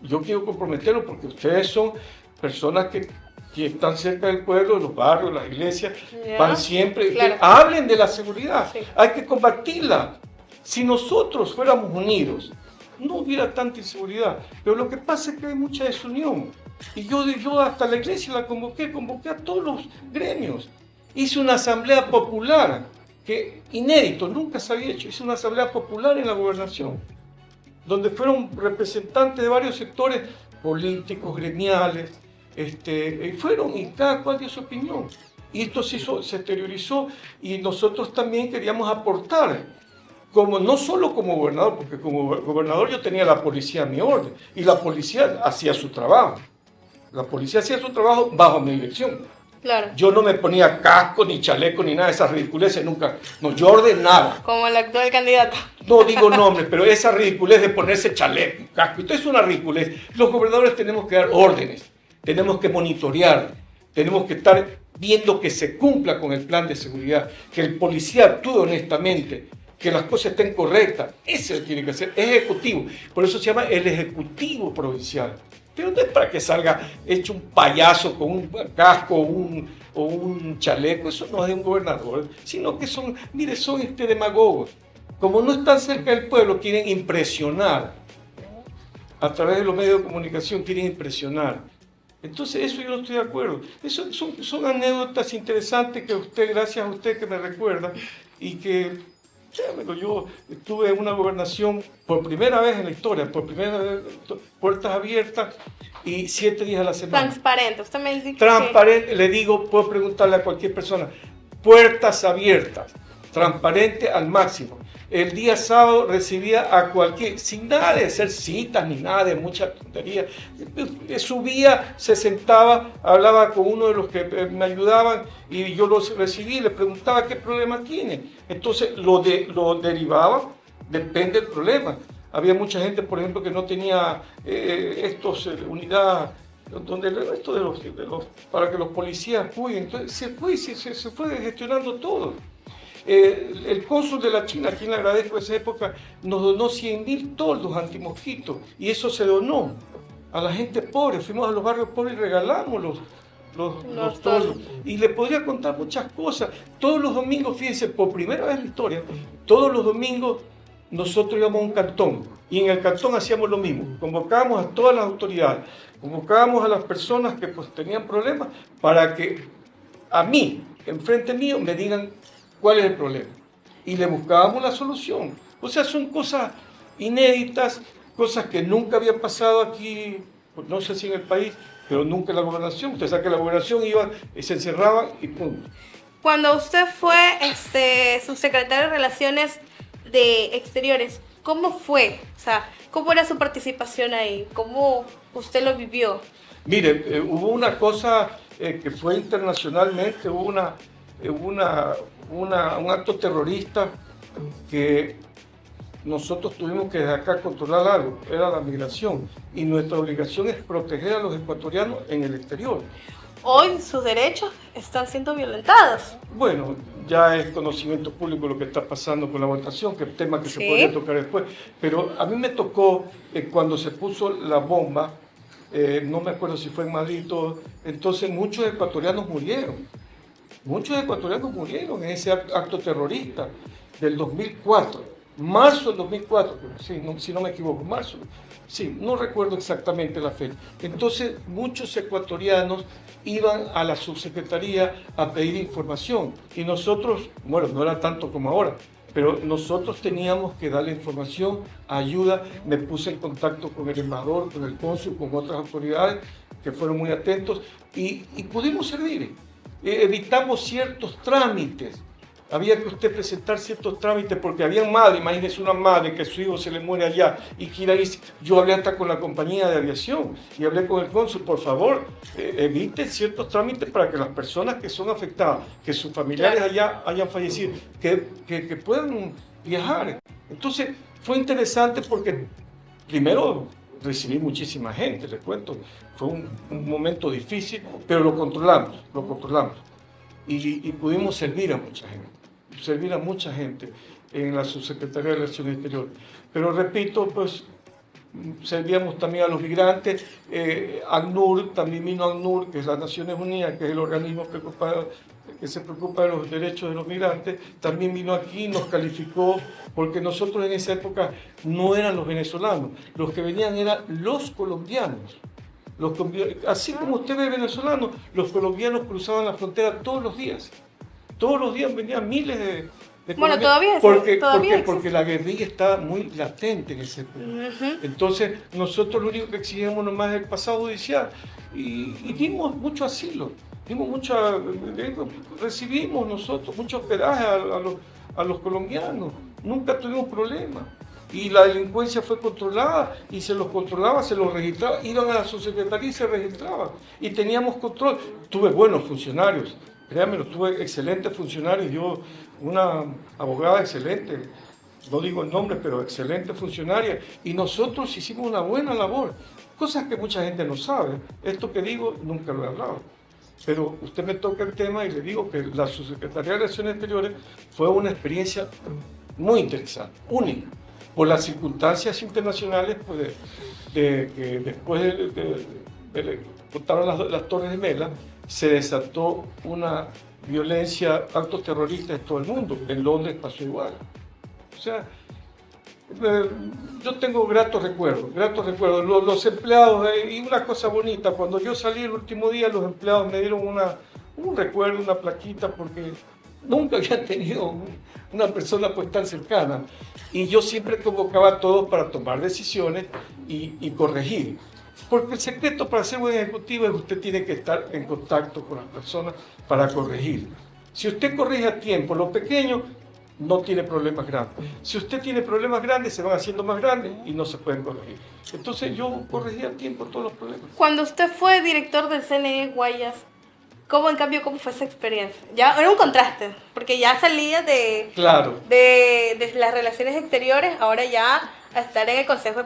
Yo quiero comprometerlo porque ustedes son personas que están cerca del pueblo, de los barrios, las iglesias, van siempre, claro. Hablen de la seguridad, sí. Hay que combatirla. Si nosotros fuéramos unidos, no hubiera tanta inseguridad, pero lo que pasa es que hay mucha desunión. Y yo hasta la iglesia la convoqué a todos los gremios. Hice una asamblea popular, que inédito, nunca se había hecho, hice una asamblea popular en la gobernación, donde fueron representantes de varios sectores políticos, gremiales, y cada cual dio su opinión. Y esto se exteriorizó y nosotros también queríamos aportar, no solo como gobernador, porque como gobernador yo tenía la policía a mi orden y la policía hacía su trabajo. La policía hacía su trabajo bajo mi dirección. Claro. Yo no me ponía casco, ni chaleco, ni nada de esas ridiculeces, nunca. No, yo ordenaba. Como el actual candidato. No digo nombre, pero esa ridiculez de ponerse chaleco, casco, esto es una ridiculez. Los gobernadores tenemos que dar órdenes, tenemos que monitorear, tenemos que estar viendo que se cumpla con el plan de seguridad, que el policía actúe honestamente, que las cosas estén correctas. Eso tiene que ser ejecutivo. Por eso se llama el Ejecutivo Provincial. Pero no es para que salga hecho un payaso con un casco o un chaleco. Eso no es de un gobernador, sino que son demagogos. Como no están cerca del pueblo, quieren impresionar. A través de los medios de comunicación quieren impresionar. Entonces eso yo no estoy de acuerdo. Eso son anécdotas interesantes que gracias a usted que me recuerda y que... Yo estuve en una gobernación por primera vez en la historia, por primera vez, puertas abiertas y 7 días a la semana. Transparente, usted me dice. Transparente, le digo, puedo preguntarle a cualquier persona, puertas abiertas, transparente al máximo. El día sábado recibía a cualquier, sin nada de hacer citas ni nada de mucha tontería. Subía, se sentaba, hablaba con uno de los que me ayudaban y yo los recibí, le preguntaba qué problema tiene. Entonces lo derivaba, depende del problema. Había mucha gente, por ejemplo, que no tenía unidades donde para que los policías cuiden. Entonces se fue gestionando todo. El cónsul de la China, a quien le agradezco esa época, nos donó 100.000 toldos antimosquitos y eso se donó a la gente pobre. Fuimos a los barrios pobres y regalamos los toldos. Y le podría contar muchas cosas. Todos los domingos, fíjense, por primera vez en la historia, todos los domingos nosotros íbamos a un cantón y en el cantón hacíamos lo mismo. Convocábamos a todas las autoridades, convocábamos a las personas que pues, tenían problemas para que a mí, enfrente mío, me digan cuál es el problema. Y le buscábamos la solución. O sea, son cosas inéditas, cosas que nunca habían pasado aquí, no sé si en el país, pero nunca en la gobernación. Usted sabe que la gobernación iba, se encerraba y pum. Cuando usted fue subsecretario de Relaciones de Exteriores, ¿cómo fue? O sea, ¿cómo era su participación ahí? ¿Cómo usted lo vivió? Mire, hubo una cosa que fue internacionalmente, hubo un acto terrorista que nosotros tuvimos que desde acá controlar algo, era la migración, y nuestra obligación es proteger a los ecuatorianos en el exterior. Hoy sus derechos están siendo violentados. Bueno, ya es conocimiento público lo que está pasando con la votación, que es tema que se podría tocar después. Pero a mí me tocó cuando se puso la bomba, no me acuerdo si fue en Madrid y todo, entonces muchos ecuatorianos murieron. Muchos ecuatorianos murieron en ese acto terrorista del 2004, marzo del 2004, sí, no, si no me equivoco, marzo, sí, no recuerdo exactamente la fecha. Entonces muchos ecuatorianos iban a la subsecretaría a pedir información y nosotros, bueno, no era tanto como ahora, pero nosotros teníamos que darle información, ayuda. Me puse en contacto con el embajador, con el cónsul, con otras autoridades que fueron muy atentos y pudimos servir. Evitamos ciertos trámites. Había que usted presentar ciertos trámites porque había madres, imagínese una madre que su hijo se le muere allá y quiera ir. Yo hablé hasta con la compañía de aviación y hablé con el cónsul, por favor, evite ciertos trámites para que las personas que son afectadas, que sus familiares allá hayan fallecido, que puedan viajar. Entonces fue interesante porque primero recibí muchísima gente, les cuento, fue un momento difícil, pero lo controlamos. Y pudimos servir a mucha gente en la Subsecretaría de Relaciones Exteriores. Pero repito, pues servíamos también a los migrantes. ACNUR, también vino ACNUR, que es las Naciones Unidas, que es el organismo que se preocupa de los derechos de los migrantes, también vino aquí, nos calificó, porque nosotros en esa época no eran los venezolanos, los que venían eran los colombianos. Así como usted ve venezolanos, los colombianos cruzaban la frontera todos los días. Todos los días venían miles de bueno, colombianos. todavía Porque la guerrilla está muy latente en ese punto. Entonces, nosotros lo único que exigimos nomás es el pasado judicial. Y dimos mucho asilo, recibimos nosotros mucho hospedaje a los colombianos. Nunca tuvimos problemas. Y la delincuencia fue controlada y se los controlaba, se los registraba, iban a la subsecretaría y se registraban. Y teníamos control. Tuve buenos funcionarios, créanmelo, tuve excelentes funcionarios. Yo, una abogada excelente, no digo el nombre, pero excelente funcionaria. Y nosotros hicimos una buena labor, cosas que mucha gente no sabe. Esto que digo, nunca lo he hablado. Pero usted me toca el tema y le digo que la Subsecretaría de Relaciones Exteriores fue una experiencia muy interesante, única, por las circunstancias internacionales, pues, que después de botaron las Torres Gemelas, se desató una violencia, actos terroristas en todo el mundo. En Londres pasó igual. O sea, yo tengo gratos recuerdos. Los empleados, y una cosa bonita, cuando yo salí el último día, los empleados me dieron un recuerdo, una plaquita, porque nunca había tenido una persona pues tan cercana. Y yo siempre convocaba a todos para tomar decisiones y corregir. Porque el secreto para ser buen ejecutivo es que usted tiene que estar en contacto con las personas para corregir. Si usted corrige a tiempo lo pequeño, no tiene problemas grandes. Si usted tiene problemas grandes, se van haciendo más grandes y no se pueden corregir. Entonces yo corregí a tiempo todos los problemas. Cuando usted fue director del CNE Guayas, ¿cómo fue esa experiencia? Ya era un contraste, porque ya salía de las relaciones exteriores, ahora ya a estar en el Consejo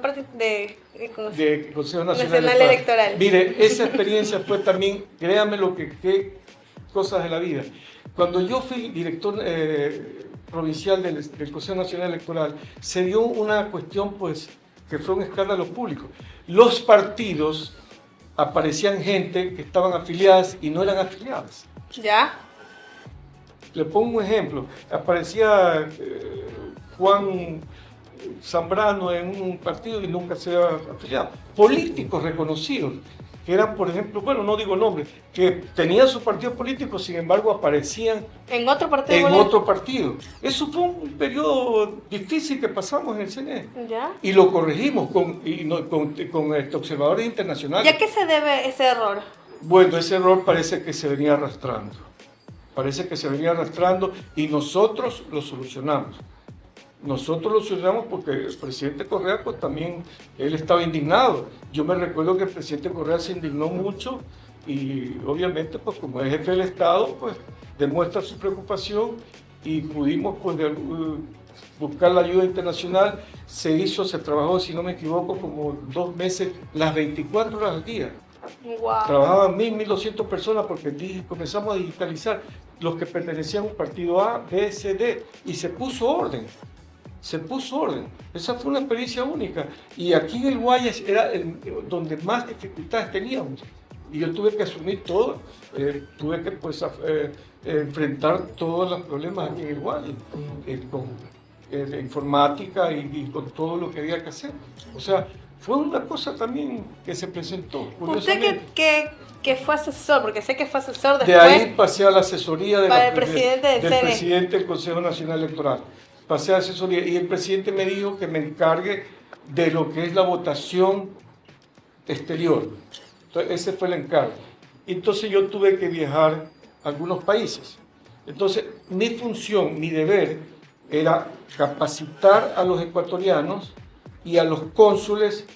Consejo Nacional Electoral. Mire, esa experiencia fue también, créame qué cosas de la vida. Cuando yo fui director provincial del Consejo Nacional Electoral, se dio una cuestión pues que fue un escándalo público. Los partidos aparecían gente que estaban afiliadas y no eran afiliadas. ¿Ya? Le pongo un ejemplo. Aparecía Juan Zambrano en un partido y nunca se había afiliado. Políticos reconocidos, que eran, por ejemplo, bueno, no digo nombres, que tenían sus partidos políticos, sin embargo aparecían en otro partido. Eso fue un periodo difícil que pasamos en el CNE. ¿Ya? Y lo corregimos con observadores internacionales. ¿Y a qué se debe ese error? Bueno, ese error parece que se venía arrastrando. Y nosotros lo solucionamos. Porque el presidente Correa, pues también, él estaba indignado. Yo me recuerdo que el presidente Correa se indignó mucho y obviamente, pues como es jefe del Estado, pues demuestra su preocupación y pudimos pues, buscar la ayuda internacional. Se trabajó, si no me equivoco, como 2 meses, las 24 horas al día. Wow. Trabajaban 1.200 personas porque comenzamos a digitalizar. los que pertenecían a un partido A, B, C, D, y se puso orden. Se puso orden. Esa fue una experiencia única. Y aquí en el Guayas era donde más dificultades teníamos. Y yo tuve que asumir todo, tuve que pues, enfrentar todos los problemas aquí en el Guayas, con la informática y con todo lo que había que hacer. O sea, fue una cosa también que se presentó. Usted que fue asesor, porque sé que fue asesor después. De ahí pasé a la asesoría para el presidente del presidente del Consejo Nacional Electoral. Pasé a asesoría y el presidente me dijo que me encargue de lo que es la votación exterior. Entonces, ese fue el encargo. Entonces yo tuve que viajar a algunos países. Entonces mi función, mi deber era capacitar a los ecuatorianos y a los cónsules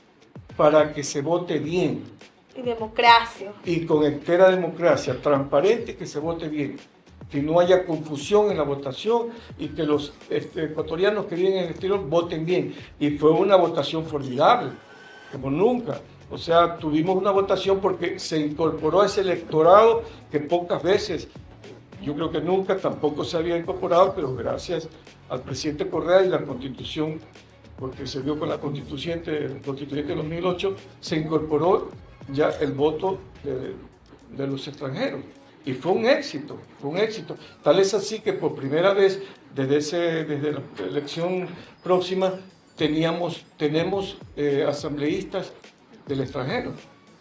para que se vote bien. Y democracia. Y con entera democracia, transparente, que se vote bien. Que no haya confusión en la votación y que los ecuatorianos que viven en el exterior voten bien. Y fue una votación formidable, como nunca. O sea, tuvimos una votación porque se incorporó a ese electorado que pocas veces, yo creo que nunca tampoco se había incorporado, pero gracias al presidente Correa y la Constitución, porque se vio con la constituyente de 2008, se incorporó ya el voto de los extranjeros. Y fue un éxito, fue un éxito. Tal es así que por primera vez, desde la elección próxima, tenemos asambleístas del extranjero.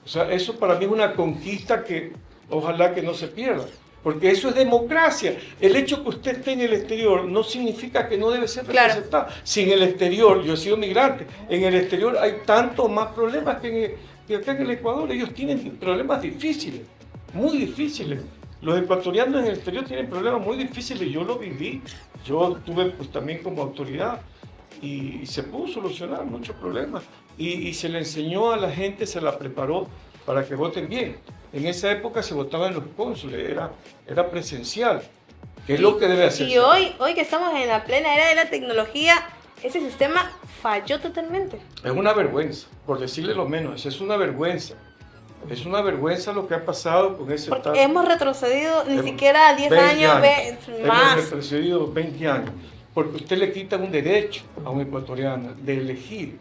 O sea, eso para mí es una conquista que ojalá que no se pierda. Porque eso es democracia. El hecho que usted esté en el exterior no significa que no debe ser representado. Claro. Si en el exterior, yo he sido migrante, en el exterior hay tantos más problemas que acá en el Ecuador. Ellos tienen problemas difíciles, muy difíciles. Los ecuatorianos en el exterior tienen problemas muy difíciles. Yo lo viví. Yo tuve pues también como autoridad y se pudo solucionar muchos problemas. Y se le enseñó a la gente, se la preparó para que voten bien. En esa época se votaba en los cónsules, era presencial, que es lo que debe hacerse. Y hoy que estamos en la plena era de la tecnología, ese sistema falló totalmente. Es una vergüenza, por decirle lo menos, es una vergüenza. Es una vergüenza lo que ha pasado con ese tal. Hemos retrocedido ni siquiera 10 años, más. Hemos retrocedido 20 años, porque usted le quita un derecho a un ecuatoriano de elegir.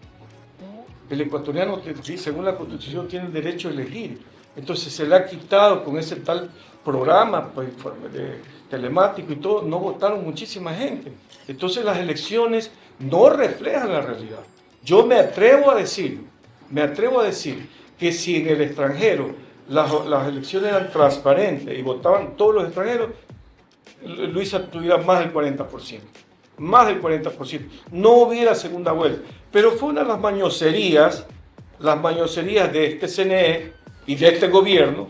El ecuatoriano, según la Constitución, tiene el derecho a elegir. Entonces se le ha quitado con ese tal programa pues, telemático y todo, no votaron muchísima gente. Entonces las elecciones no reflejan la realidad. Yo me atrevo a decir que si en el extranjero las elecciones eran transparentes y votaban todos los extranjeros, Luisa tuviera más del 40%. Más del 40%. No hubiera segunda vuelta. Pero fue una de las mañoserías de este CNE y de este gobierno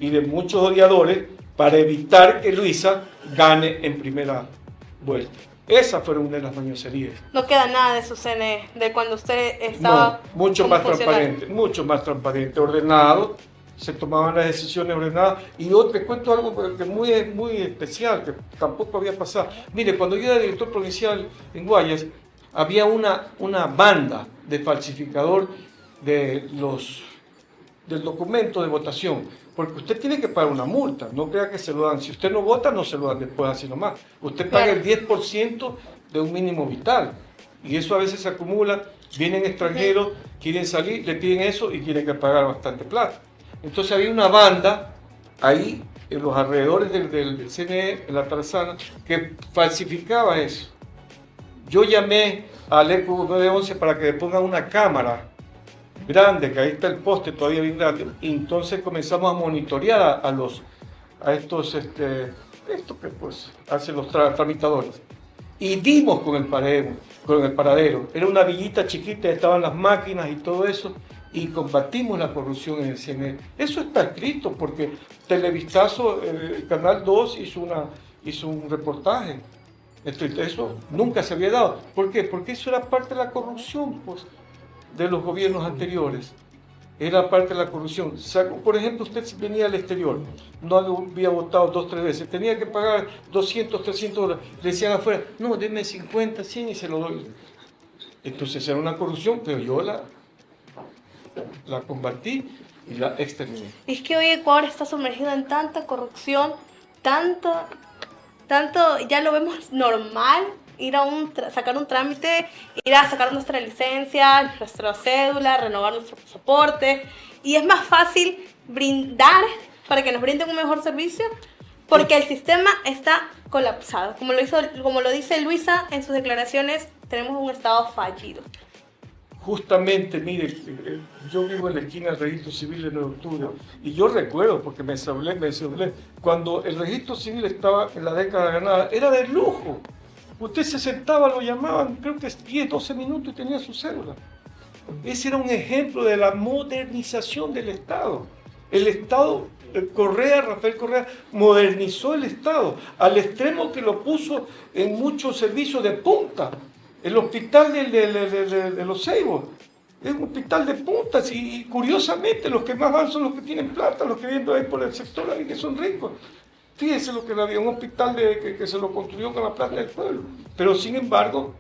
y de muchos odiadores para evitar que Luisa gane en primera vuelta. Esa fue una de las mañoserías. No queda nada de su CNE, de cuando usted estaba... No, mucho más transparente, ordenado, se tomaban las decisiones ordenadas. Y yo te cuento algo que es muy especial, que tampoco había pasado. Mire, cuando yo era director provincial en Guayas, había una banda de falsificador del documento de votación, porque usted tiene que pagar una multa, no crea que se lo dan. Si usted no vota, no se lo dan después así nomás. Usted paga el 10% de un mínimo vital, y eso a veces se acumula, vienen extranjeros, quieren salir, le piden eso y tienen que pagar bastante plata. Entonces había una banda ahí, en los alrededores del CNE, en la Tarzana, que falsificaba eso. Yo llamé al ECO 911 para que le pongan una cámara grande, que ahí está el poste todavía bien grande, y entonces comenzamos a monitorear a estos que pues hacen los tramitadores. Y dimos con el paradero. Era una villita chiquita, estaban las máquinas y todo eso, y combatimos la corrupción en el CNE. Eso está escrito porque Televistazo, Canal 2 hizo un reportaje. Eso nunca se había dado. ¿Por qué? Porque eso era parte de la corrupción pues, de los gobiernos anteriores. Era parte de la corrupción. Por ejemplo, usted venía al exterior, no había votado 2 o 3 veces, tenía que pagar 200, 300 dólares. Le decían afuera, no, denme 50, 100 y se lo doy. Entonces era una corrupción, pero yo la combatí y la exterminé. Es que hoy Ecuador está sumergido en tanta corrupción, tanta tanto ya lo vemos normal ir a sacar un trámite, ir a sacar nuestra licencia, nuestra cédula, renovar nuestro pasaporte, y es más fácil brindar para que nos brinden un mejor servicio porque el sistema está colapsado. Como lo dice Luisa en sus declaraciones, tenemos un estado fallido. Justamente, mire, yo vivo en la esquina del Registro Civil de 9 de octubre y yo recuerdo, porque me hablé, cuando el Registro Civil estaba en la década ganada, era de lujo. Usted se sentaba, lo llamaban, creo que 10, 12 minutos y tenía su cédula. Ese era un ejemplo de la modernización del Estado. El Estado, Rafael Correa, modernizó el Estado al extremo que lo puso en muchos servicios de punta. El hospital de Los Ceibos es un hospital de puntas y curiosamente los que más van son los que tienen plata, los que viven ahí por el sector ahí que son ricos. Fíjense lo que había, un hospital que se lo construyó con la plata del pueblo. Pero sin embargo,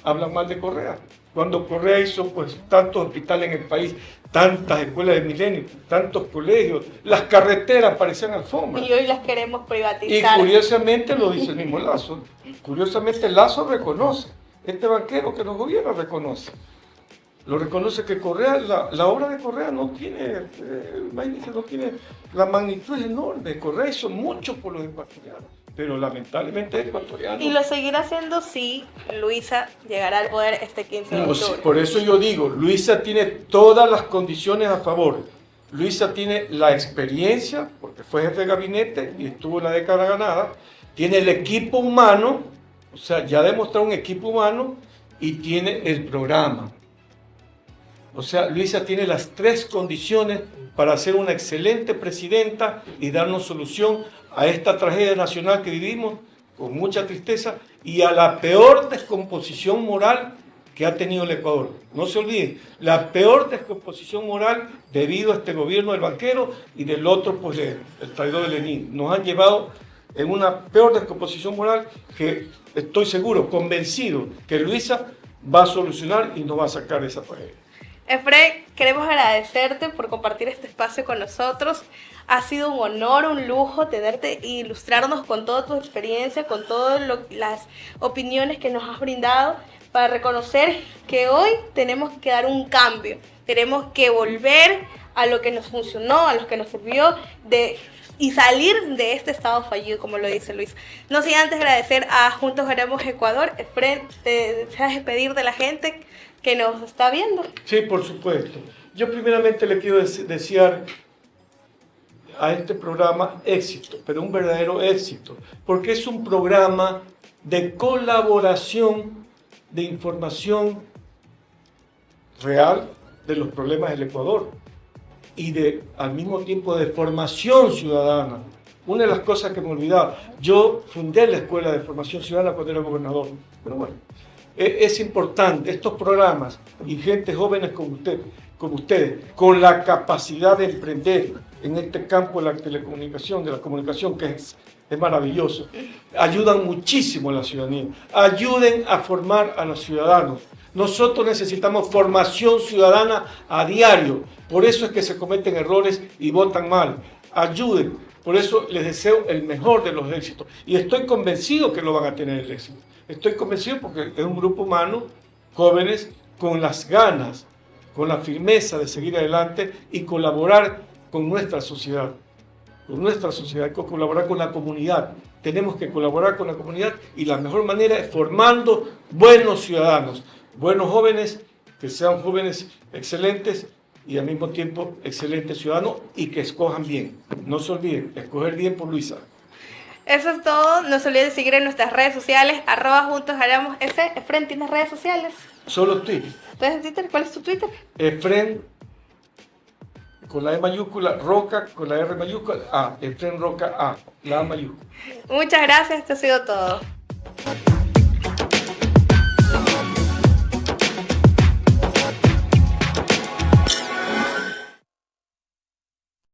hablan mal de Correa. Cuando Correa hizo pues tantos hospitales en el país, tantas escuelas de milenio, tantos colegios, las carreteras parecían alfombras. Y hoy las queremos privatizar. Y curiosamente lo dice el mismo Lazo. Curiosamente Lazo reconoce. Este banquero que nos gobierna reconoce. Lo reconoce que Correa, la obra de Correa no tiene la magnitud es enorme. Correa hizo mucho por los ecuatorianos, pero lamentablemente ecuatorianos. Y lo seguirá haciendo si Luisa llegará al poder este 15 de octubre. Por eso yo digo, Luisa tiene todas las condiciones a favor. Luisa tiene la experiencia, porque fue jefe de gabinete y estuvo en la década ganada, tiene el equipo humano, o sea, ya ha demostrado un equipo humano y tiene el programa. O sea, Luisa tiene las 3 condiciones para ser una excelente presidenta y darnos solución a esta tragedia nacional que vivimos con mucha tristeza y a la peor descomposición moral que ha tenido el Ecuador. No se olviden, la peor descomposición moral debido a este gobierno del banquero y del otro, pues el traidor de Lenin. Nos han llevado en una peor descomposición moral que estoy seguro, convencido, que Luisa va a solucionar y nos va a sacar de esa tragedia. Efren, queremos agradecerte por compartir este espacio con nosotros. Ha sido un honor, un lujo tenerte e ilustrarnos con toda tu experiencia, con todas las opiniones que nos has brindado para reconocer que hoy tenemos que dar un cambio. Tenemos que volver a lo que nos funcionó, a lo que nos sirvió y salir de este estado fallido, como lo dice Luis. No sin antes agradecer a Juntos Haremos Ecuador. Efren, ¿te deseas despedir de la gente que nos está viendo? Sí, por supuesto. Yo primeramente le quiero desear a este programa éxito, pero un verdadero éxito, porque es un programa de colaboración, de información real de los problemas del Ecuador y al mismo tiempo de formación ciudadana. Una de las cosas que me olvidaba, yo fundé la Escuela de Formación Ciudadana cuando era gobernador, pero bueno, es importante estos programas y gente jóvenes como ustedes, con la capacidad de emprender en este campo de la telecomunicación, de la comunicación, que es maravilloso, ayudan muchísimo a la ciudadanía, ayuden a formar a los ciudadanos. Nosotros necesitamos formación ciudadana a diario, por eso es que se cometen errores y votan mal. Ayuden, por eso les deseo el mejor de los éxitos y estoy convencido que lo van a tener el éxito. Estoy convencido porque es un grupo humano, jóvenes, con las ganas, con la firmeza de seguir adelante y colaborar con nuestra sociedad. Hay que colaborar con la comunidad. Tenemos que colaborar con la comunidad y la mejor manera es formando buenos ciudadanos, buenos jóvenes, que sean jóvenes excelentes y al mismo tiempo excelentes ciudadanos y que escojan bien. No se olviden, escoger bien por Luisa. Eso es todo. No se olviden de seguir en nuestras redes sociales, @JuntosHaremosS. Efren, ¿tienes redes sociales? Solo Twitter. ¿Tienes Twitter? ¿Cuál es tu Twitter? Efren con la E mayúscula, Roca con la R mayúscula, A. Efren Roca A, la A mayúscula. Muchas gracias, esto ha sido todo.